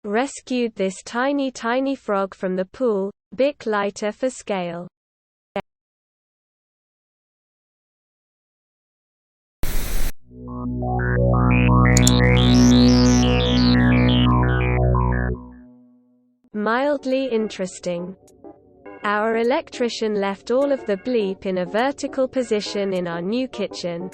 Rescued this tiny frog from the pool, Bic lighter for scale. Mildly interesting. Our electrician left all of the bleep in a vertical position in our new kitchen.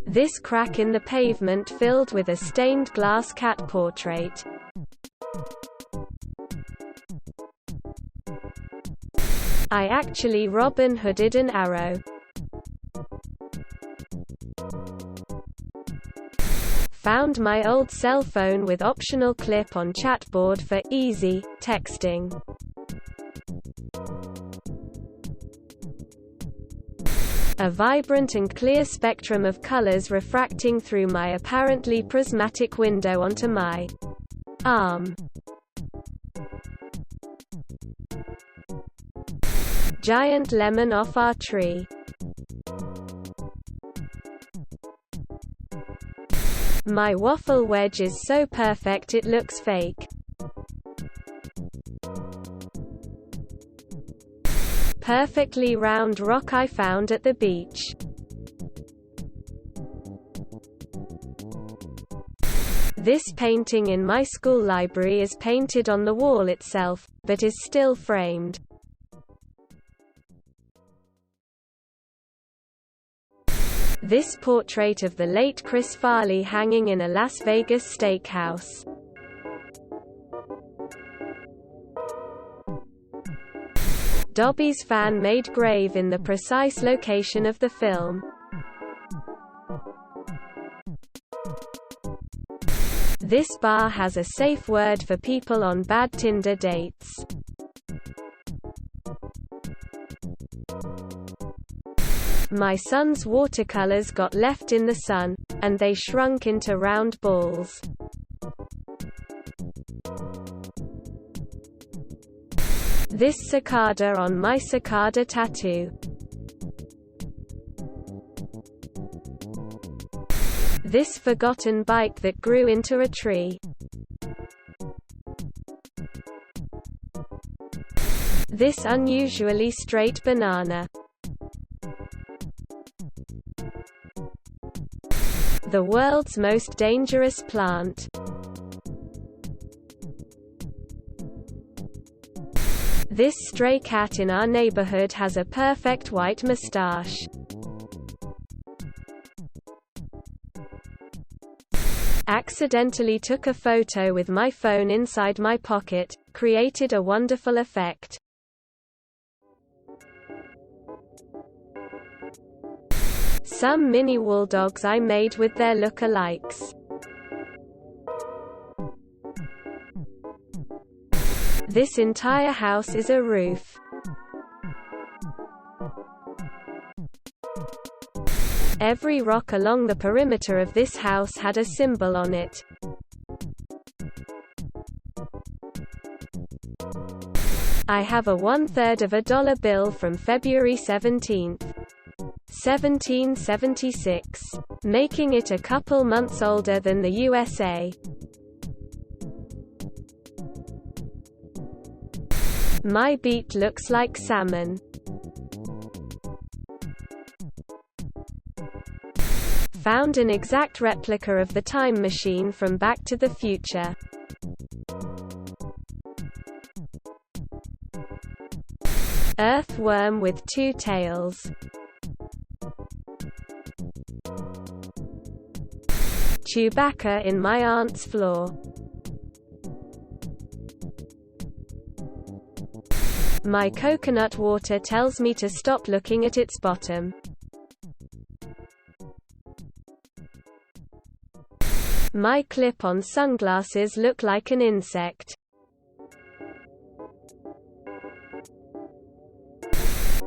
This crack in the pavement filled with a stained glass cat portrait. I actually Robin Hooded an arrow. Found my old cell phone with optional clip-on chatboard for easy texting. A vibrant and clear spectrum of colors refracting through my apparently prismatic window onto my arm. Giant lemon off our tree. My waffle wedge is so perfect it looks fake. Perfectly round rock I found at the beach. This painting in my school library is painted on the wall itself, but is still framed. This portrait of the late Chris Farley hanging in a Las Vegas steakhouse. Dobby's fan-made grave in the precise location of the film. This bar has a safe word for people on bad Tinder dates. My son's watercolors got left in the sun, and they shrunk into round balls. This cicada on my cicada tattoo. This forgotten bike that grew into a tree. This unusually straight banana. The world's most dangerous plant. This stray cat in our neighborhood has a perfect white mustache. Accidentally took a photo with my phone inside my pocket, created a wonderful effect. Some mini wool dogs I made with their look-alikes. This entire house is a roof. Every rock along the perimeter of this house had a symbol on it. I have a 1/3 of a dollar bill from February 17th. 1776, making it a couple months older than the USA. My beat looks like salmon. Found an exact replica of the time machine from Back to the Future. Earthworm with 2 tails. Chewbacca in my aunt's floor. My coconut water tells me to stop looking at its bottom. My clip-on sunglasses look like an insect.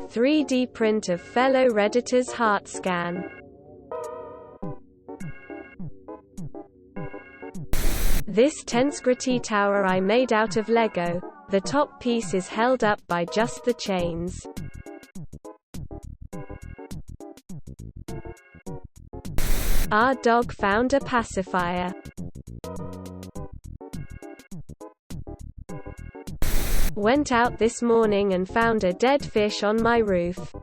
(3D print of fellow Redditor's heart scan. This tense gritty tower I made out of Lego. The top piece is held up by just the chains. Our dog found a pacifier. Went out this morning and found a dead fish on my roof.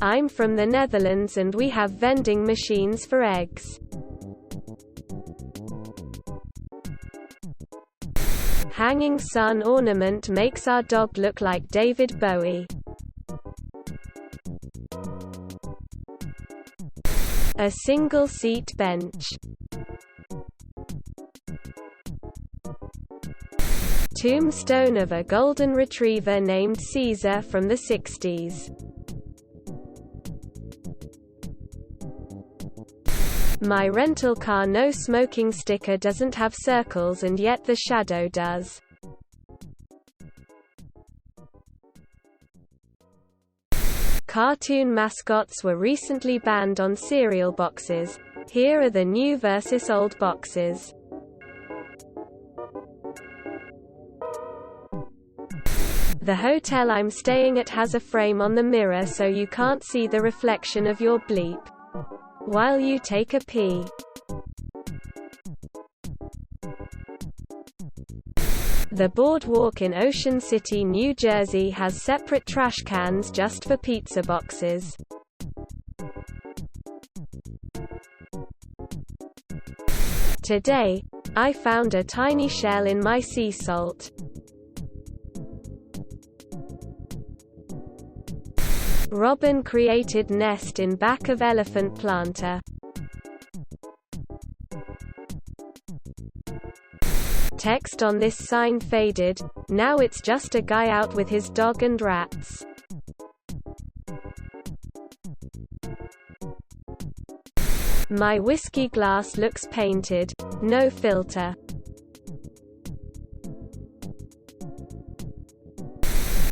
I'm from the Netherlands and we have vending machines for eggs. Hanging sun ornament makes our dog look like David Bowie. A single-seat bench. Tombstone of a golden retriever named Caesar from the 60s. My rental car no smoking sticker doesn't have circles and yet the shadow does. Cartoon mascots were recently banned on cereal boxes. Here are the new versus old boxes. The hotel I'm staying at has a frame on the mirror so you can't see the reflection of your bleep while you take a pee. The boardwalk in Ocean City, New Jersey has separate trash cans just for pizza boxes. Today, I found a tiny shell in my sea salt. Robin created nest in back of elephant planter. Text on this sign faded, now it's just a guy out with his dog and rats. My whiskey glass looks painted, no filter.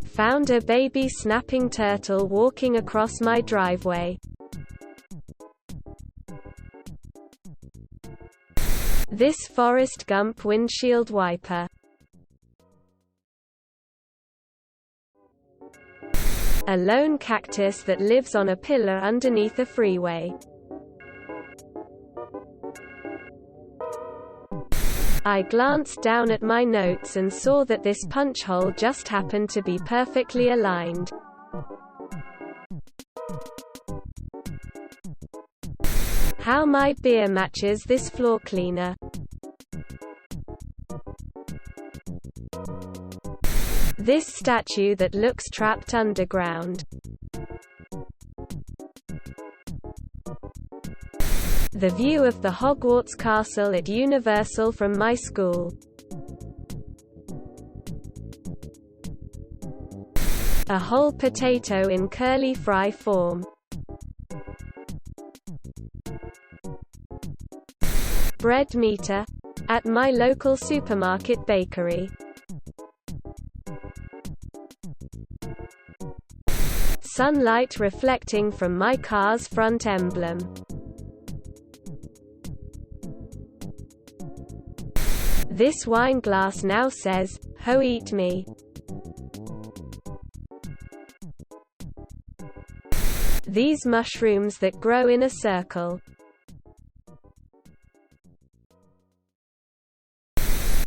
Found a baby snapping turtle walking across my driveway. This Forrest Gump windshield wiper. A lone cactus that lives on a pillar underneath a freeway. I glanced down at my notes and saw that this punch hole just happened to be perfectly aligned. How my beer matches this floor cleaner. This statue that looks trapped underground. The view of the Hogwarts castle at Universal from my school. A whole potato in curly fry form. Bread meter at my local supermarket bakery. Sunlight reflecting from my car's front emblem. This wine glass now says, "Ho, eat me." These mushrooms that grow in a circle.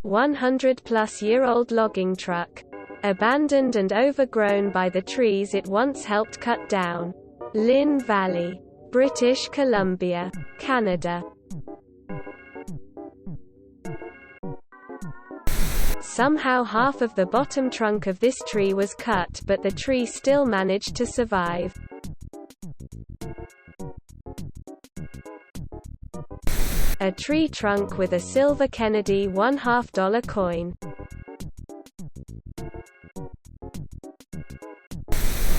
100-plus-year-old logging truck. Abandoned and overgrown by the trees it once helped cut down. Lynn Valley, British Columbia, Canada. Somehow half of the bottom trunk of this tree was cut, but the tree still managed to survive. A tree trunk with a silver Kennedy $1/2 coin.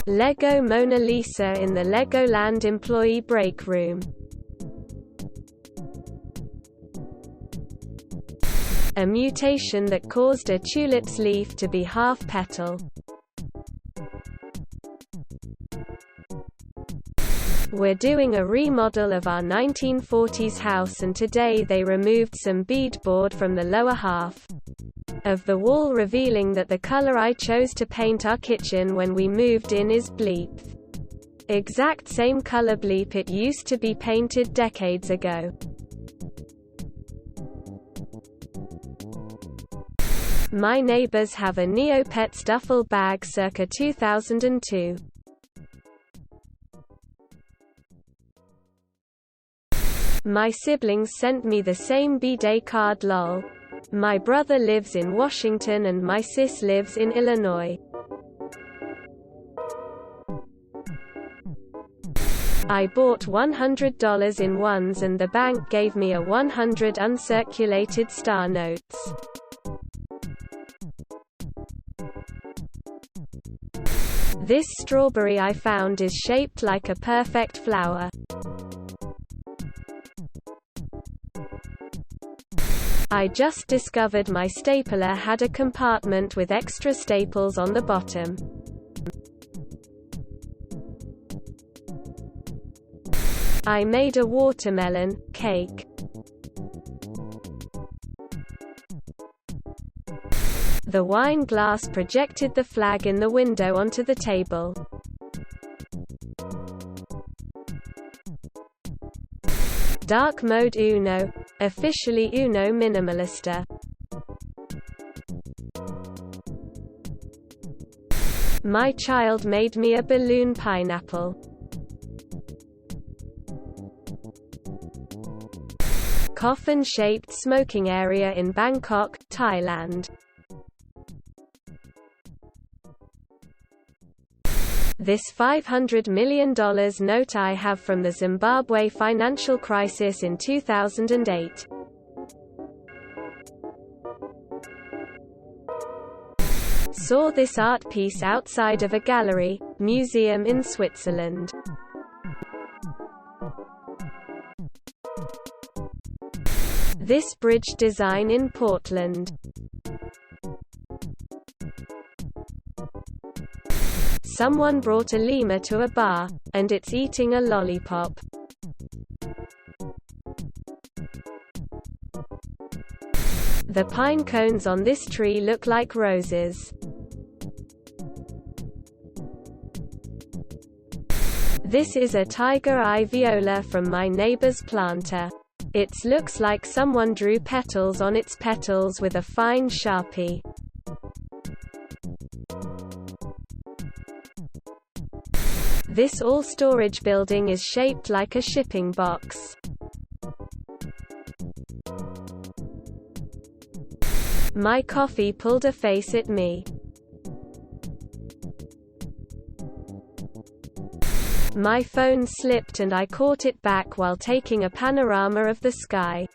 Lego Mona Lisa in the Legoland employee break room. A mutation that caused a tulip's leaf to be half petal. We're doing a remodel of our 1940s house and today they removed some beadboard from the lower half of the wall, revealing that the color I chose to paint our kitchen when we moved in is bleep. Exact same color bleep it used to be painted decades ago. My neighbors have a Neopets duffel bag circa 2002. My siblings sent me the same B-Day card lol. My brother lives in Washington and my sis lives in Illinois. I bought $100 in ones and the bank gave me a 100 uncirculated star notes. This strawberry I found is shaped like a perfect flower. I just discovered my stapler had a compartment with extra staples on the bottom. I made a watermelon cake. The wine glass projected the flag in the window onto the table. Dark mode Uno, officially Uno Minimalista. My child made me a balloon pineapple. Coffin-shaped smoking area in Bangkok, Thailand. This $500 million note I have from the Zimbabwe financial crisis in 2008. Saw this art piece outside of a gallery, museum in Switzerland. This bridge design in Portland. Someone brought a lemur to a bar, and it's eating a lollipop. The pine cones on this tree look like roses. This is a tiger eye viola from my neighbor's planter. It looks like someone drew petals on its petals with a fine Sharpie. This all-storage building is shaped like a shipping box. My coffee pulled a face at me. My phone slipped and I caught it back while taking a panorama of the sky.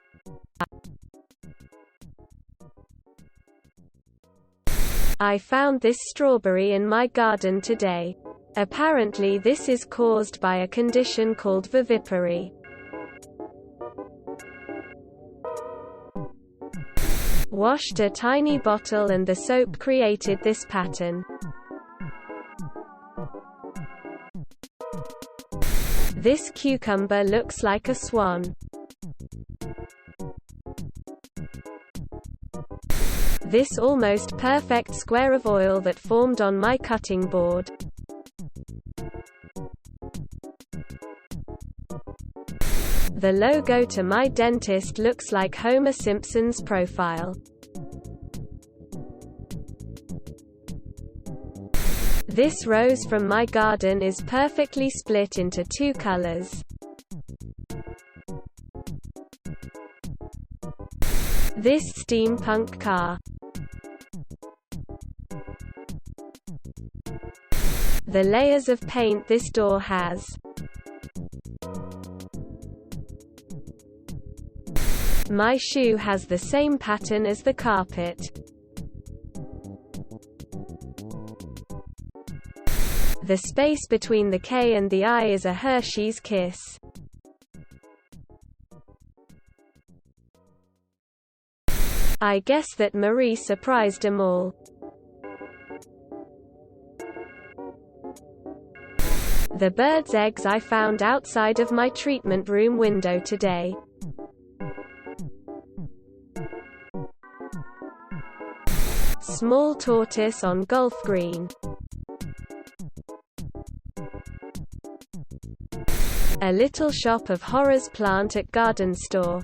I found this strawberry in my garden today. Apparently this is caused by a condition called vivipary. Washed a tiny bottle and the soap created this pattern. This cucumber looks like a swan. This almost perfect square of oil that formed on my cutting board. The logo to my dentist looks like Homer Simpson's profile. This rose from my garden is perfectly split into two colors. This steampunk car. The layers of paint this door has. My shoe has the same pattern as the carpet. The space between the K and the I is a Hershey's kiss. I guess that Marie surprised 'em all. The bird's eggs I found outside of my treatment room window today. Small tortoise on golf green. A Little Shop of Horrors plant at garden store.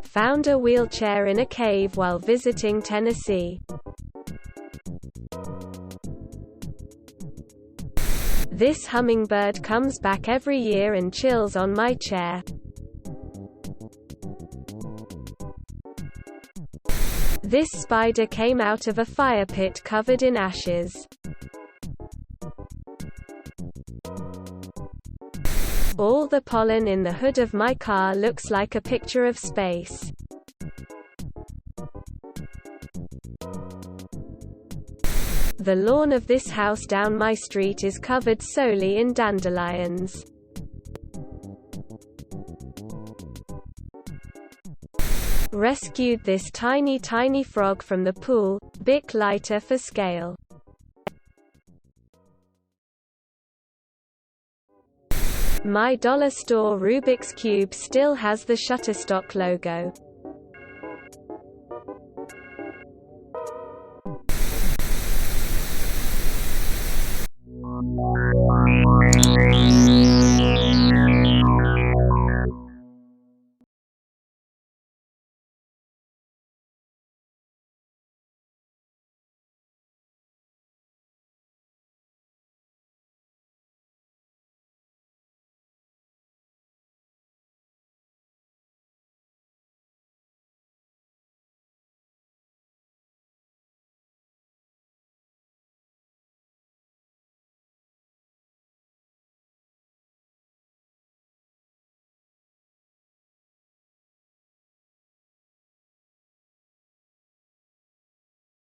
Found a wheelchair in a cave while visiting Tennessee. This hummingbird comes back every year and chills on my chair. This spider came out of a fire pit covered in ashes. All the pollen in the hood of my car looks like a picture of space. The lawn of this house down my street is covered solely in dandelions. Rescued this tiny frog from the pool. Bic lighter for scale. My dollar store Rubik's Cube still has the Shutterstock logo.